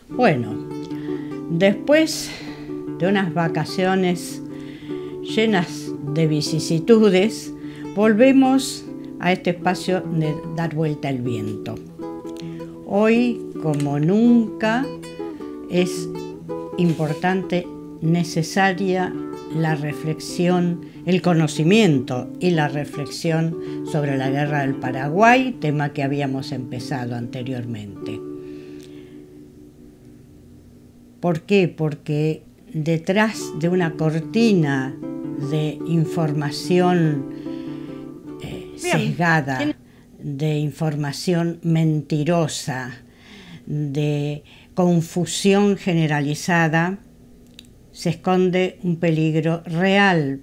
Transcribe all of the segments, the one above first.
Bueno, después de unas vacaciones llenas de vicisitudes, volvemos a este espacio de dar vuelta al viento. Hoy, como nunca, es importante, necesaria la reflexión, el conocimiento y la reflexión sobre la Guerra del Paraguay, tema que habíamos empezado anteriormente. ¿Por qué? Porque detrás de una cortina de información sesgada, de información mentirosa, de confusión generalizada, se esconde un peligro real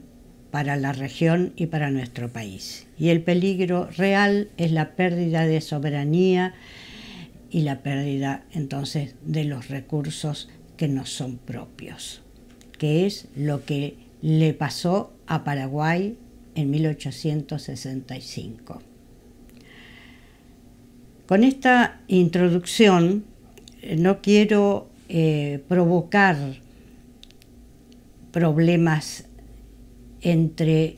para la región y para nuestro país. Y el peligro real es la pérdida de soberanía y la pérdida entonces de los recursos que nos son propios, que es lo que le pasó a Paraguay en 1865. Con esta introducción no quiero provocar problemas entre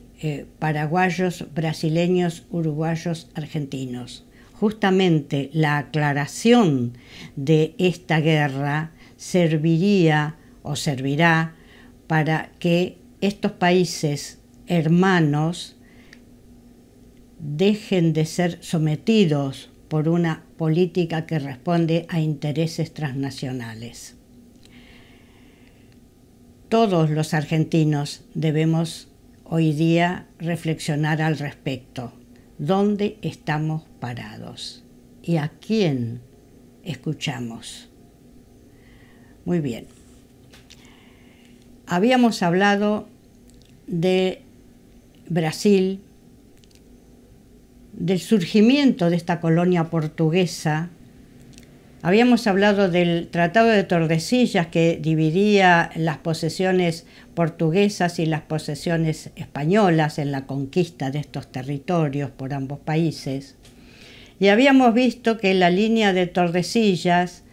paraguayos, brasileños, uruguayos, argentinos. Justamente la aclaración de esta guerra serviría o servirá para que estos países hermanos dejen de ser sometidos por una política que responde a intereses transnacionales. Todos los argentinos debemos hoy día reflexionar al respecto. ¿Dónde estamos parados? ¿Y a quién escuchamos? Muy bien. Habíamos hablado de Brasil, del surgimiento de esta colonia portuguesa. Habíamos hablado del Tratado de Tordesillas, que dividía las posesiones portuguesas y las posesiones españolas en la conquista de estos territorios por ambos países. Y habíamos visto que la línea de Tordesillas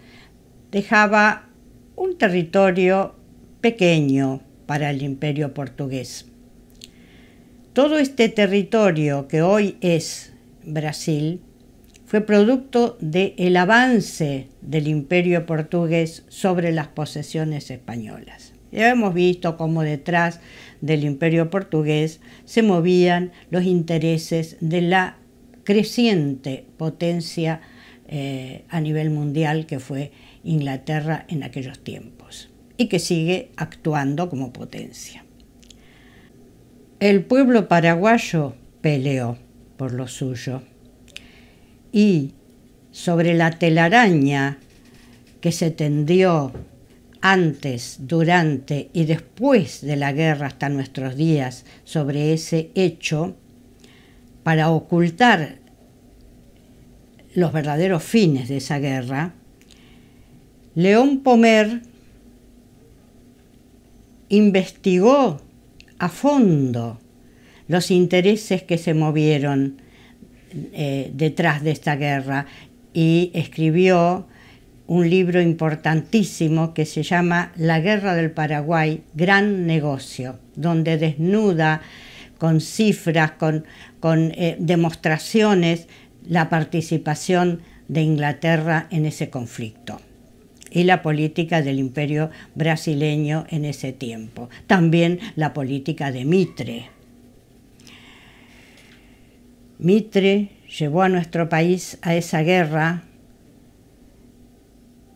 dejaba un territorio pequeño para el Imperio portugués. Todo este territorio que hoy es Brasil fue producto del avance del Imperio portugués sobre las posesiones españolas. Ya hemos visto cómo detrás del Imperio portugués se movían los intereses de la creciente potencia a nivel mundial que fue Inglaterra en aquellos tiempos y que sigue actuando como potencia. El pueblo paraguayo peleó por lo suyo y sobre la telaraña que se tendió antes, durante y después de la guerra hasta nuestros días sobre ese hecho, para ocultar los verdaderos fines de esa guerra, León Pomer investigó a fondo los intereses que se movieron detrás de esta guerra y escribió un libro importantísimo que se llama La Guerra del Paraguay, Gran Negocio, donde desnuda con cifras, con demostraciones, la participación de Inglaterra en ese conflicto y la política del imperio brasileño en ese tiempo. También la política de Mitre. Mitre llevó a nuestro país a esa guerra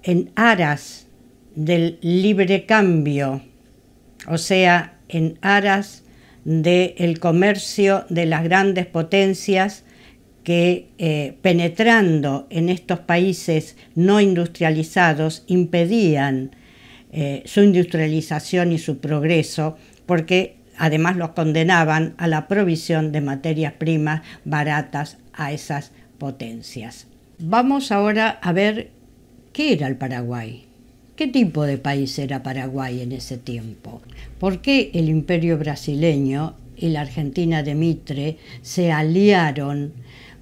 en aras del libre cambio, o sea, en aras del comercio de las grandes potencias que penetrando en estos países no industrializados impedían su industrialización y su progreso, porque además los condenaban a la provisión de materias primas baratas a esas potencias. Vamos ahora a ver qué era el Paraguay. ¿Qué tipo de país era Paraguay en ese tiempo? ¿Por qué el imperio brasileño y la Argentina de Mitre se aliaron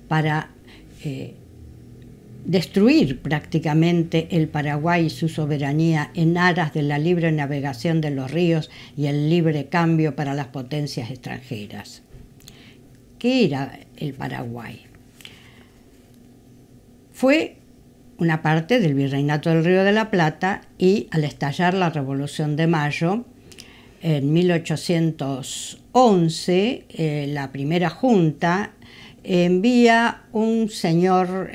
para destruir prácticamente el Paraguay y su soberanía en aras de la libre navegación de los ríos y el libre cambio para las potencias extranjeras. ¿Qué era el Paraguay? Fue una parte del Virreinato del Río de la Plata y al estallar la Revolución de Mayo, en 1811, la primera junta envía un señor,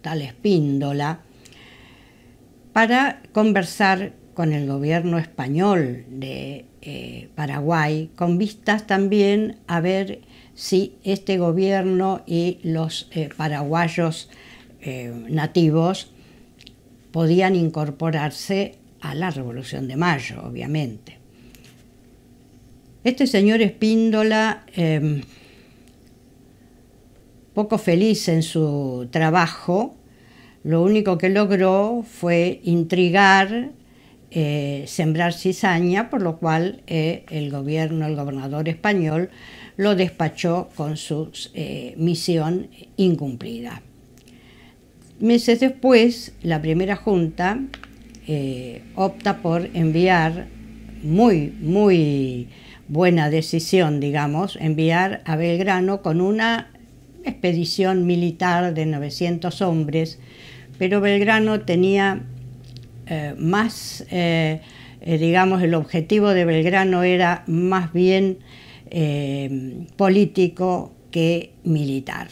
tal Espíndola, para conversar con el gobierno español de Paraguay, con vistas también a ver si este gobierno y los paraguayos nativos podían incorporarse a la Revolución de Mayo, obviamente. Este señor Espíndola, poco feliz en su trabajo, lo único que logró fue intrigar, sembrar cizaña, por lo cual el gobernador español, lo despachó con su misión incumplida. Meses después, la primera junta opta por enviar, muy buena decisión, enviar a Belgrano con una expedición militar de 900 hombres, pero Belgrano tenía el objetivo de Belgrano era más bien político que militar.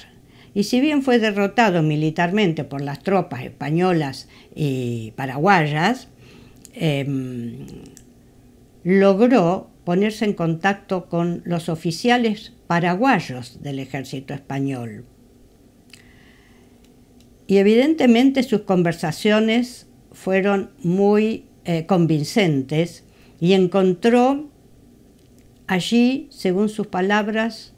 Y si bien fue derrotado militarmente por las tropas españolas y paraguayas, logró ponerse en contacto con los oficiales paraguayos del ejército español. Y evidentemente sus conversaciones fueron muy convincentes y encontró allí, según sus palabras,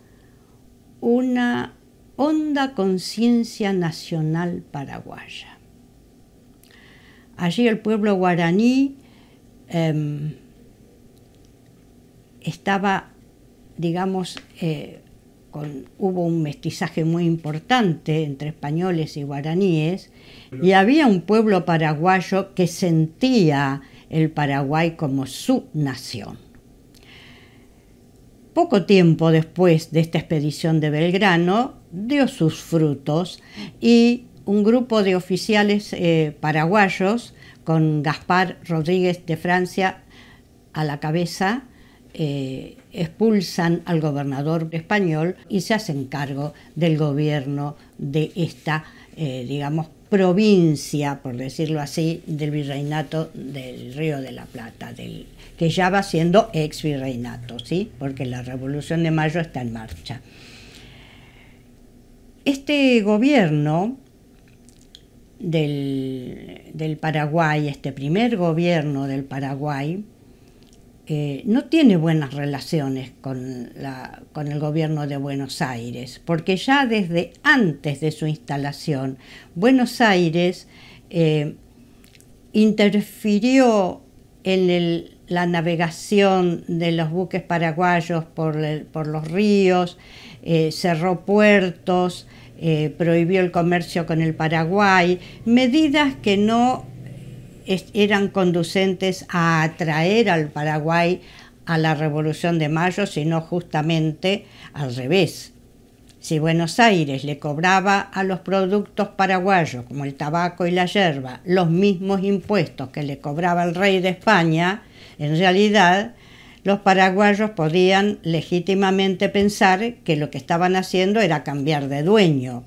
una honda conciencia nacional paraguaya. Allí el pueblo guaraní estaba, hubo un mestizaje muy importante entre españoles y guaraníes, y había un pueblo paraguayo que sentía el Paraguay como su nación. Poco tiempo después de esta expedición de Belgrano, dio sus frutos y un grupo de oficiales paraguayos, con Gaspar Rodríguez de Francia a la cabeza, expulsan al gobernador español y se hacen cargo del gobierno de esta, provincia, por decirlo así, del Virreinato del Río de la Plata, que ya va siendo ex virreinato, ¿sí? Porque la Revolución de Mayo está en marcha. Este gobierno del Paraguay, este primer gobierno del Paraguay, no tiene buenas relaciones con el gobierno de Buenos Aires, porque ya desde antes de su instalación, Buenos Aires interfirió en la navegación de los buques paraguayos por los ríos, cerró puertos, prohibió el comercio con el Paraguay, medidas que no eran conducentes a atraer al Paraguay a la Revolución de Mayo, sino justamente al revés. Si Buenos Aires le cobraba a los productos paraguayos, como el tabaco y la yerba, los mismos impuestos que le cobraba el rey de España, en realidad los paraguayos podían legítimamente pensar que lo que estaban haciendo era cambiar de dueño.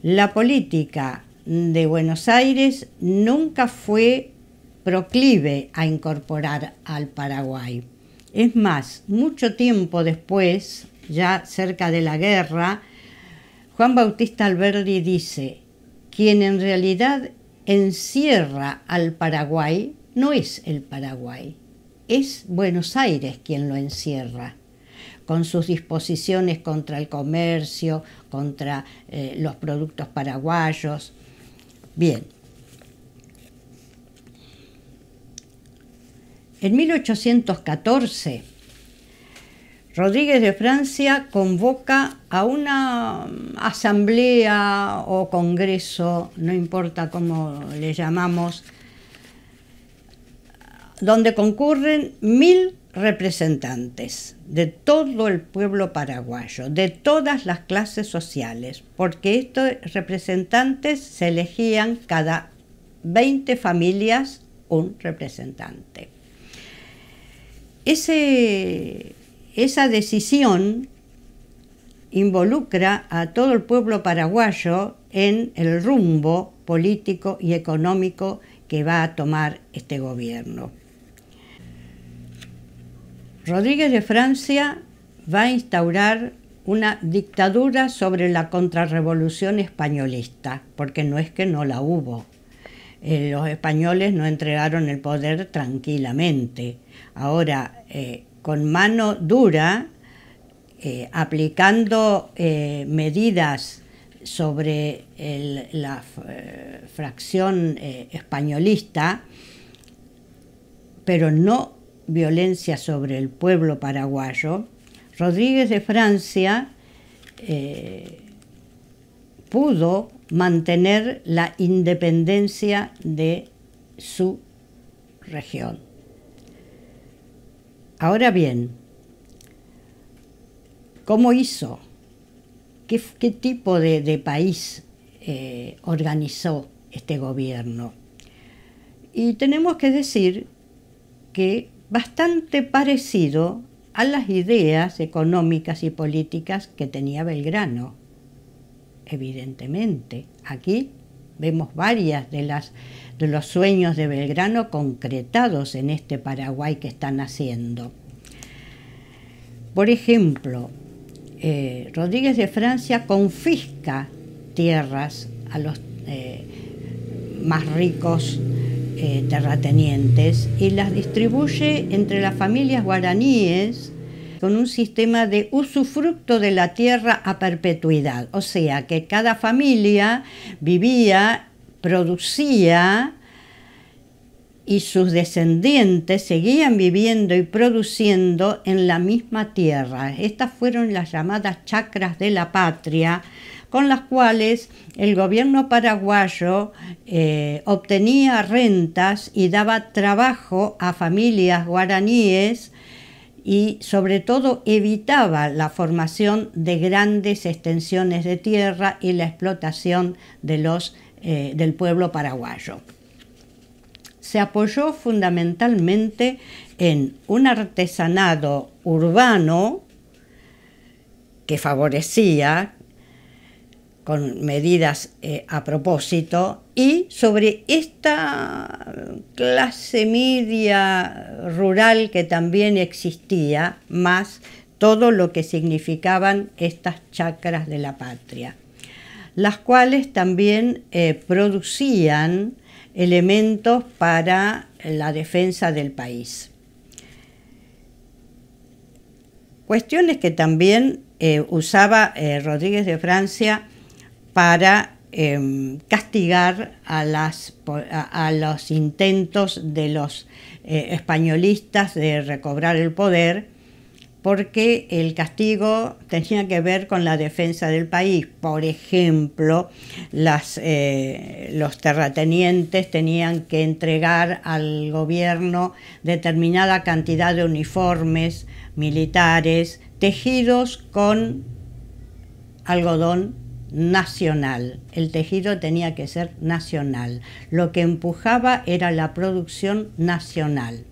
La política de Buenos Aires nunca fue proclive a incorporar al Paraguay. Es más, mucho tiempo después, ya cerca de la guerra, Juan Bautista Alberdi dice: quien en realidad encierra al Paraguay no es el Paraguay, es Buenos Aires quien lo encierra, con sus disposiciones contra el comercio, contra los productos paraguayos. Bien. En 1814, Rodríguez de Francia convoca a una asamblea o congreso, no importa cómo le llamamos, donde concurren 1000 representantes de todo el pueblo paraguayo, de todas las clases sociales, porque estos representantes se elegían cada 20 familias un representante. Esa decisión involucra a todo el pueblo paraguayo en el rumbo político y económico que va a tomar este gobierno. Rodríguez de Francia va a instaurar una dictadura sobre la contrarrevolución españolista, porque no es que no la hubo. Los españoles no entregaron el poder tranquilamente. Ahora, con mano dura, aplicando medidas sobre la fracción españolista, pero no violencia sobre el pueblo paraguayo, Rodríguez de Francia pudo mantener la independencia de su región. Ahora bien, ¿cómo hizo? ¿Qué tipo de país organizó este gobierno? Y tenemos que decir que bastante parecido a las ideas económicas y políticas que tenía Belgrano. Evidentemente, aquí vemos varias de los sueños de Belgrano concretados en este Paraguay que están haciendo. Por ejemplo, Rodríguez de Francia confisca tierras a los más ricos terratenientes y las distribuye entre las familias guaraníes con un sistema de usufructo de la tierra a perpetuidad. O sea, que cada familia vivía, producía y sus descendientes seguían viviendo y produciendo en la misma tierra. Estas fueron las llamadas chacras de la patria, con las cuales el gobierno paraguayo obtenía rentas y daba trabajo a familias guaraníes y sobre todo evitaba la formación de grandes extensiones de tierra y la explotación del pueblo paraguayo. Se apoyó fundamentalmente en un artesanado urbano que favorecía con medidas a propósito, y sobre esta clase media rural que también existía, más todo lo que significaban estas chacras de la patria, las cuales también producían elementos para la defensa del país. Cuestiones que también usaba Rodríguez de Francia para castigar a los intentos de los españolistas de recobrar el poder, porque el castigo tenía que ver con la defensa del país. Por ejemplo, los terratenientes tenían que entregar al gobierno determinada cantidad de uniformes militares tejidos con algodón nacional. El tejido tenía que ser nacional. Lo que empujaba era la producción nacional.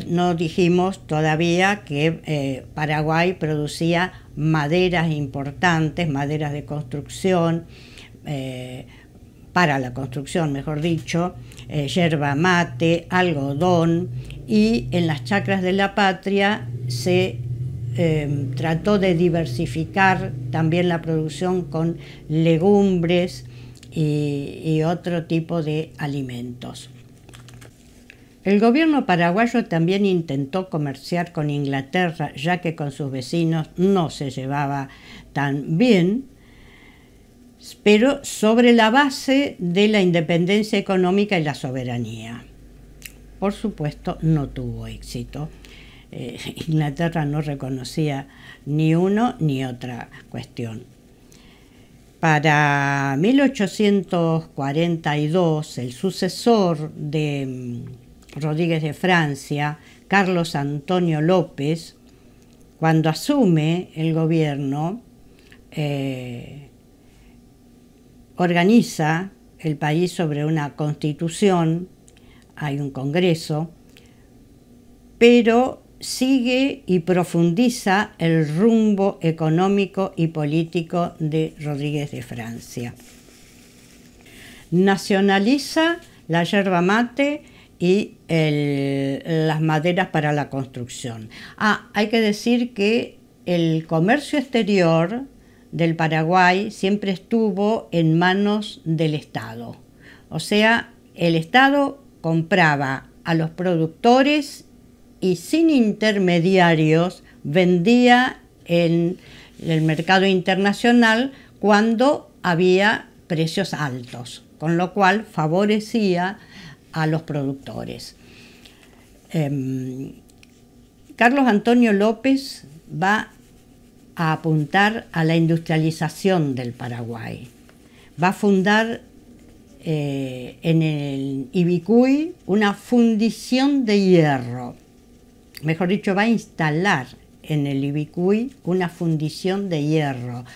No dijimos todavía que Paraguay producía maderas importantes, maderas de construcción, para la construcción, mejor dicho, yerba mate, algodón, y en las chacras de la patria se trató de diversificar también la producción con legumbres y otro tipo de alimentos. El gobierno paraguayo también intentó comerciar con Inglaterra, ya que con sus vecinos no se llevaba tan bien, pero sobre la base de la independencia económica y la soberanía. Por supuesto, no tuvo éxito. Inglaterra no reconocía ni uno ni otra cuestión. Para 1842, el sucesor de Rodríguez de Francia, Carlos Antonio López, cuando asume el gobierno, organiza el país sobre una constitución, hay un congreso, pero sigue y profundiza el rumbo económico y político de Rodríguez de Francia. Nacionaliza la yerba mate y las maderas para la construcción. Hay que decir que el comercio exterior del Paraguay siempre estuvo en manos del Estado. O sea, el Estado compraba a los productores y sin intermediarios vendía en el mercado internacional cuando había precios altos, con lo cual favorecía a los productores. Carlos Antonio López va a apuntar a la industrialización del Paraguay. Va a fundar en el Ibicuy una fundición de hierro. Mejor dicho, va a instalar en el Ibicuy una fundición de hierro,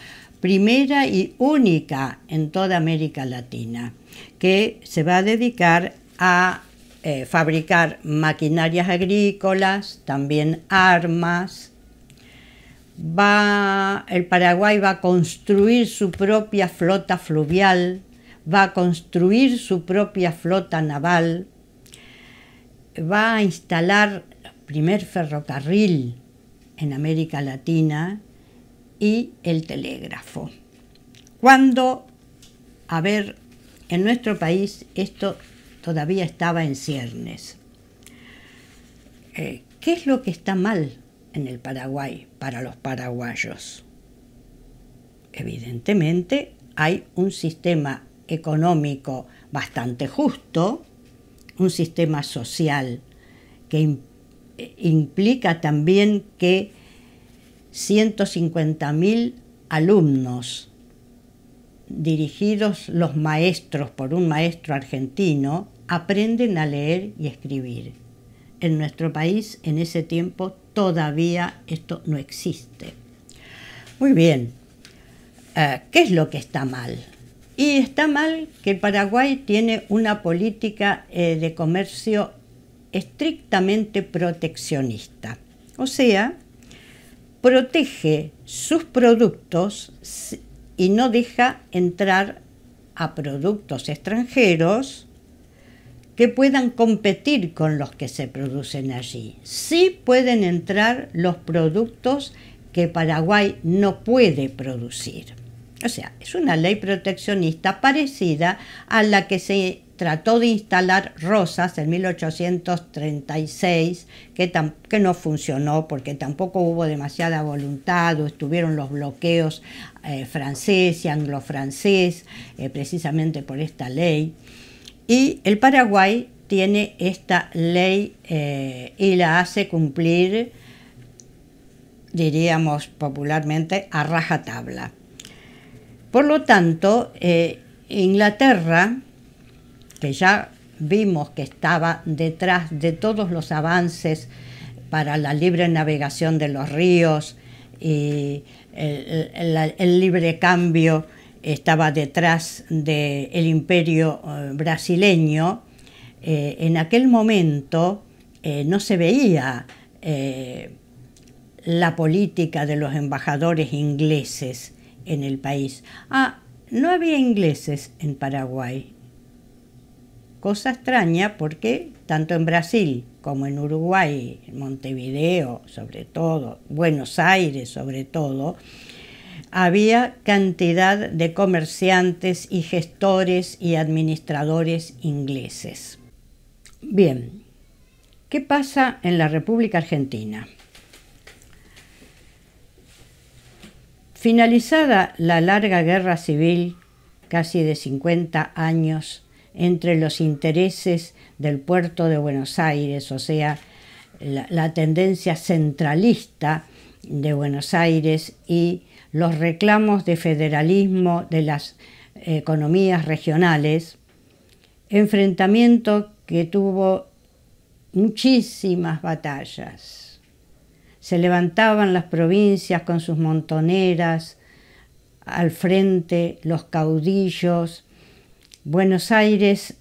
primera y única en toda América Latina, que se va a dedicar a fabricar maquinarias agrícolas, también armas. El Paraguay va a construir su propia flota fluvial, va a construir su propia flota naval, va a instalar primer ferrocarril en América Latina y el telégrafo. Cuando, en nuestro país esto todavía estaba en ciernes. ¿Qué es lo que está mal en el Paraguay para los paraguayos? Evidentemente hay un sistema económico bastante justo, un sistema social que implica también que 150.000 alumnos, dirigidos los maestros por un maestro argentino, aprenden a leer y escribir. En nuestro país, en ese tiempo, todavía esto no existe. Muy bien, ¿qué es lo que está mal? Y está mal que el Paraguay tiene una política de comercio estrictamente proteccionista. O sea, protege sus productos y no deja entrar a productos extranjeros que puedan competir con los que se producen allí. Sí pueden entrar los productos que Paraguay no puede producir. O sea, es una ley proteccionista parecida a la que se trató de instalar Rosas en 1836, que no funcionó porque tampoco hubo demasiada voluntad, o estuvieron los bloqueos francés y anglo-francés, precisamente por esta ley. Y el Paraguay tiene esta ley y la hace cumplir, diríamos popularmente, a rajatabla. Por lo tanto, Inglaterra, que ya vimos que estaba detrás de todos los avances para la libre navegación de los ríos y el libre cambio, estaba detrás del imperio brasileño. En aquel momento no se veía la política de los embajadores ingleses en el país. No había ingleses en Paraguay. Cosa extraña porque tanto en Brasil como en Uruguay, en Montevideo sobre todo, Buenos Aires sobre todo, había cantidad de comerciantes y gestores y administradores ingleses. Bien, ¿qué pasa en la República Argentina? Finalizada la larga guerra civil, casi de 50 años, entre los intereses del puerto de Buenos Aires, o sea, la tendencia centralista de Buenos Aires y los reclamos de federalismo de las economías regionales, enfrentamiento que tuvo muchísimas batallas. Se levantaban las provincias con sus montoneras, al frente los caudillos. Buenos Aires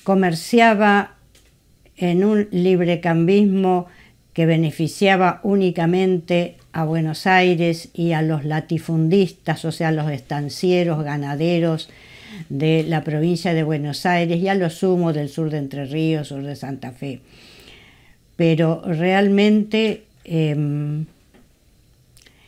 comerciaba en un librecambismo que beneficiaba únicamente a Buenos Aires y a los latifundistas, o sea, los estancieros, ganaderos de la provincia de Buenos Aires y a lo sumo del sur de Entre Ríos, sur de Santa Fe. Pero realmente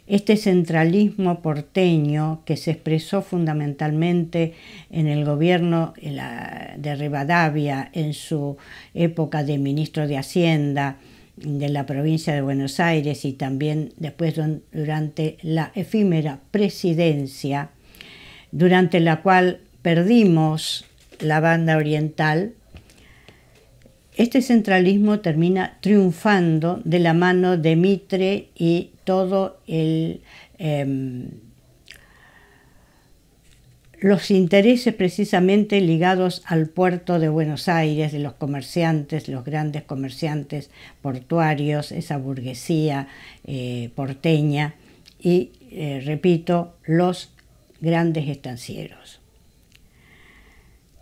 este centralismo porteño, que se expresó fundamentalmente en el gobierno de Rivadavia en su época de ministro de Hacienda de la provincia de Buenos Aires y también después durante la efímera presidencia, durante la cual perdimos la banda oriental, este centralismo termina triunfando de la mano de Mitre y todo los intereses precisamente ligados al puerto de Buenos Aires, de los comerciantes, los grandes comerciantes portuarios, esa burguesía porteña y, repito, los grandes estancieros.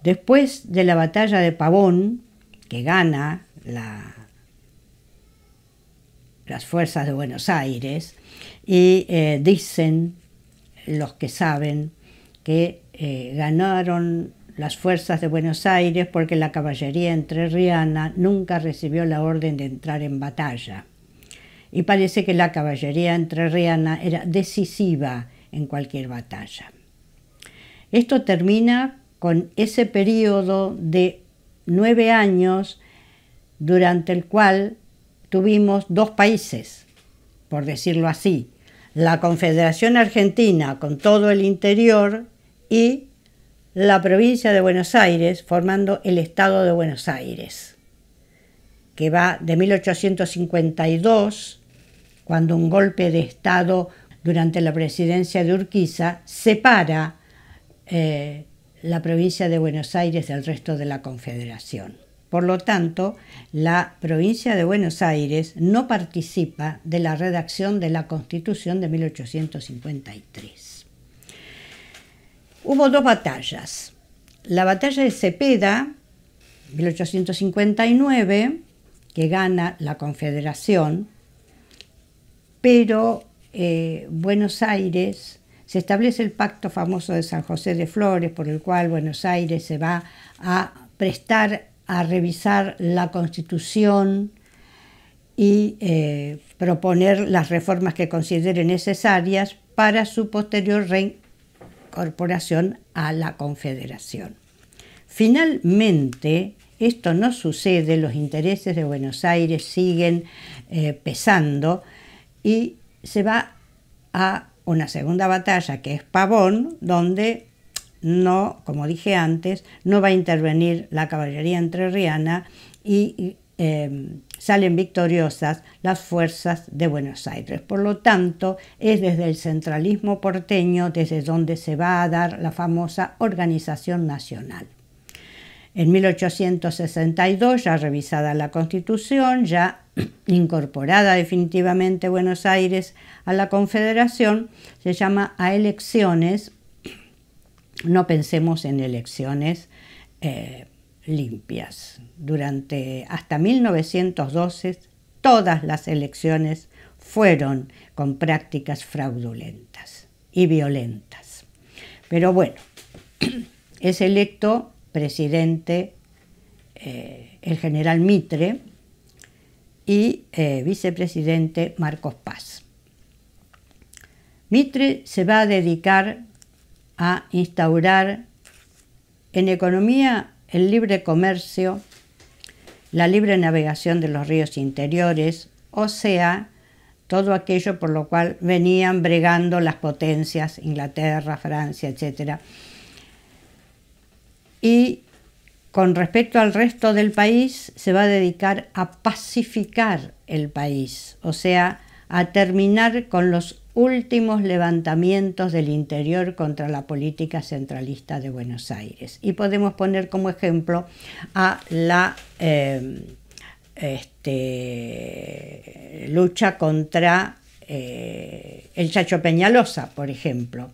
Después de la batalla de Pavón, que gana las fuerzas de Buenos Aires, y dicen los que saben que ganaron las fuerzas de Buenos Aires porque la caballería entrerriana nunca recibió la orden de entrar en batalla. Y parece que la caballería entrerriana era decisiva en cualquier batalla. Esto termina con ese periodo de 9 años durante el cual tuvimos dos países, por decirlo así, la Confederación Argentina con todo el interior y la provincia de Buenos Aires formando el Estado de Buenos Aires, que va de 1852, cuando un golpe de Estado durante la presidencia de Urquiza separa la provincia de Buenos Aires del resto de la Confederación. Por lo tanto, la provincia de Buenos Aires no participa de la redacción de la Constitución de 1853. Hubo dos batallas. La batalla de Cepeda, 1859, que gana la Confederación, pero Buenos Aires, se establece el pacto famoso de San José de Flores, por el cual Buenos Aires se va a prestar a revisar la Constitución y proponer las reformas que considere necesarias para su posterior reincorporación a la Confederación. Finalmente, esto no sucede, los intereses de Buenos Aires siguen pesando y se va a una segunda batalla que es Pavón, donde no, como dije antes, no va a intervenir la caballería entrerriana y salen victoriosas las fuerzas de Buenos Aires. Por lo tanto, es desde el centralismo porteño desde donde se va a dar la famosa Organización Nacional. En 1862, ya revisada la Constitución, ya incorporada definitivamente Buenos Aires a la Confederación, se llama a elecciones. No pensemos en elecciones limpias. Hasta 1912, todas las elecciones fueron con prácticas fraudulentas y violentas. Pero bueno, es electo presidente el general Mitre y vicepresidente Marcos Paz. Mitre se va a dedicar a instaurar en economía el libre comercio, la libre navegación de los ríos interiores, o sea, todo aquello por lo cual venían bregando las potencias, Inglaterra, Francia, etc. Y con respecto al resto del país, se va a dedicar a pacificar el país, o sea, a terminar con los últimos levantamientos del interior contra la política centralista de Buenos Aires. Y podemos poner como ejemplo a la lucha contra el Chacho Peñalosa, por ejemplo.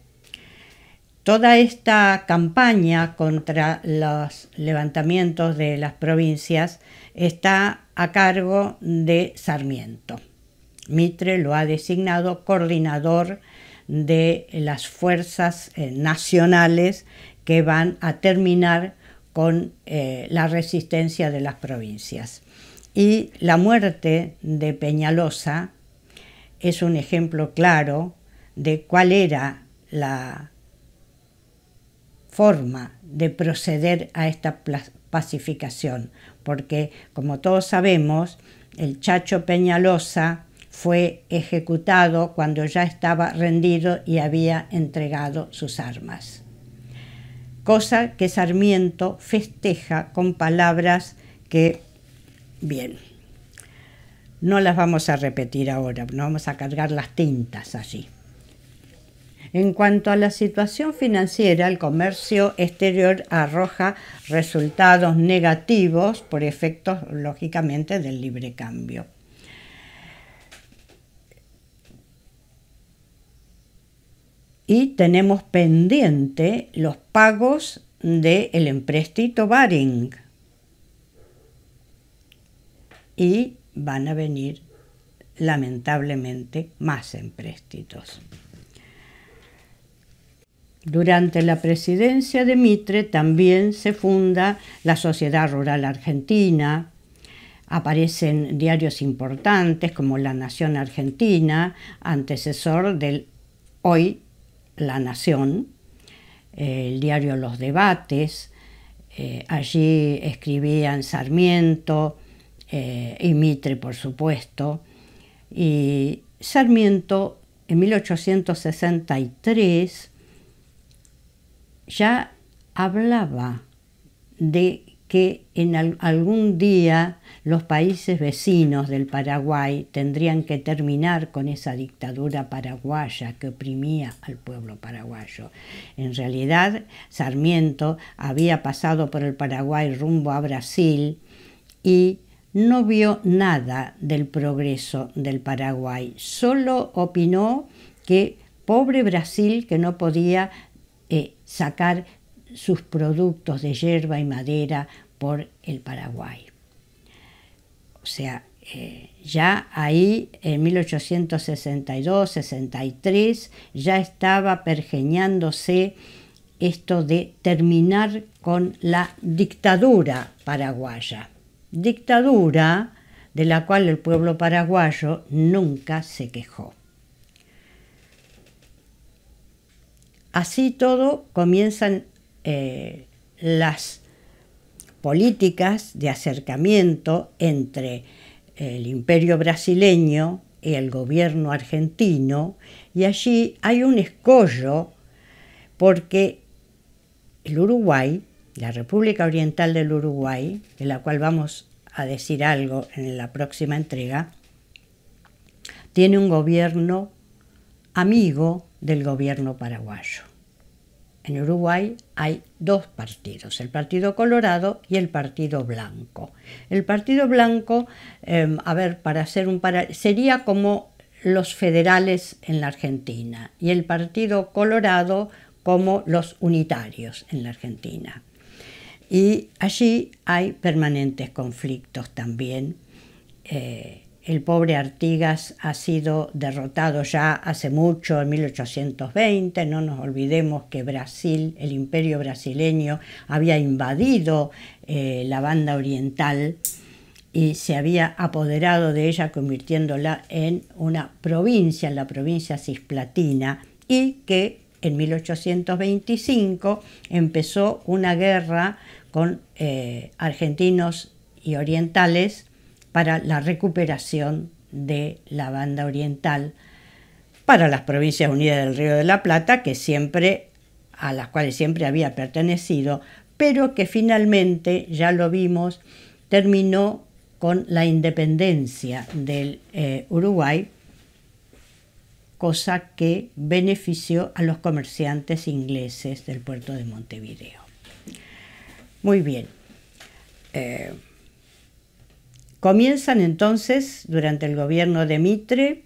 Toda esta campaña contra los levantamientos de las provincias está a cargo de Sarmiento. Mitre lo ha designado coordinador de las fuerzas nacionales que van a terminar con la resistencia de las provincias. Y la muerte de Peñalosa es un ejemplo claro de cuál era la forma de proceder a esta pacificación, porque como todos sabemos, el Chacho Peñalosa fue ejecutado cuando ya estaba rendido y había entregado sus armas. Cosa que Sarmiento festeja con palabras que, bien, no las vamos a repetir ahora, no vamos a cargar las tintas allí. En cuanto a la situación financiera, el comercio exterior arroja resultados negativos por efectos, lógicamente, del libre cambio. Y tenemos pendiente los pagos del empréstito Baring. Y van a venir, lamentablemente, más empréstitos. Durante la presidencia de Mitre también se funda la Sociedad Rural Argentina, aparecen diarios importantes como La Nación Argentina, antecesor del hoy La Nación, el diario Los Debates, allí escribían Sarmiento y Mitre, por supuesto, y Sarmiento en 1863 ya hablaba de que en algún día los países vecinos del Paraguay tendrían que terminar con esa dictadura paraguaya que oprimía al pueblo paraguayo. En realidad, Sarmiento había pasado por el Paraguay rumbo a Brasil y no vio nada del progreso del Paraguay, solo opinó que pobre Brasil que no podía sacar sus productos de yerba y madera por el Paraguay. O sea, ya ahí en 1862-63 ya estaba pergeñándose esto de terminar con la dictadura paraguaya. Dictadura de la cual el pueblo paraguayo nunca se quejó. Así todo comienzan las políticas de acercamiento entre el imperio brasileño y el gobierno argentino, y allí hay un escollo porque el Uruguay, la República Oriental del Uruguay, de la cual vamos a decir algo en la próxima entrega, tiene un gobierno amigo del gobierno paraguayo. En Uruguay hay dos partidos, el Partido Colorado y el Partido Blanco. El Partido Blanco, sería como los federales en la Argentina y el Partido Colorado como los unitarios en la Argentina. Y allí hay permanentes conflictos también. El pobre Artigas ha sido derrotado ya hace mucho, en 1820. No nos olvidemos que Brasil, el imperio brasileño, había invadido la banda oriental y se había apoderado de ella, convirtiéndola en una provincia, en la provincia cisplatina, y que en 1825 empezó una guerra con argentinos y orientales para la recuperación de la banda oriental para las Provincias Unidas del Río de la Plata, a las cuales siempre había pertenecido, pero que finalmente, ya lo vimos, terminó con la independencia del Uruguay, cosa que benefició a los comerciantes ingleses del puerto de Montevideo. Muy bien. Comienzan entonces, durante el gobierno de Mitre,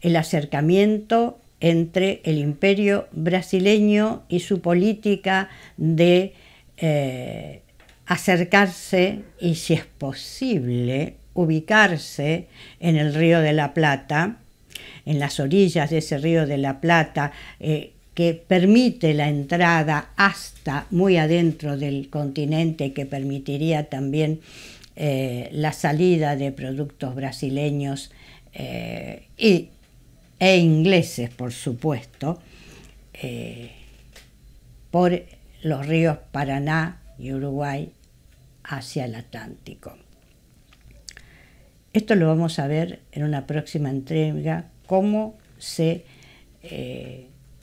el acercamiento entre el imperio brasileño y su política de acercarse y, si es posible, ubicarse en el Río de la Plata, en las orillas de ese Río de la Plata, que permite la entrada hasta muy adentro del continente, que permitiría también la salida de productos brasileños e ingleses, por supuesto, por los ríos Paraná y Uruguay hacia el Atlántico. Esto lo vamos a ver en una próxima entrega, cómo se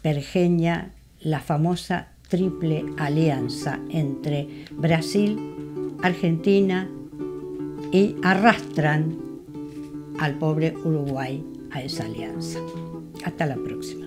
pergeña la famosa triple alianza entre Brasil, Argentina y arrastran al pobre Uruguay a esa alianza. Hasta la próxima.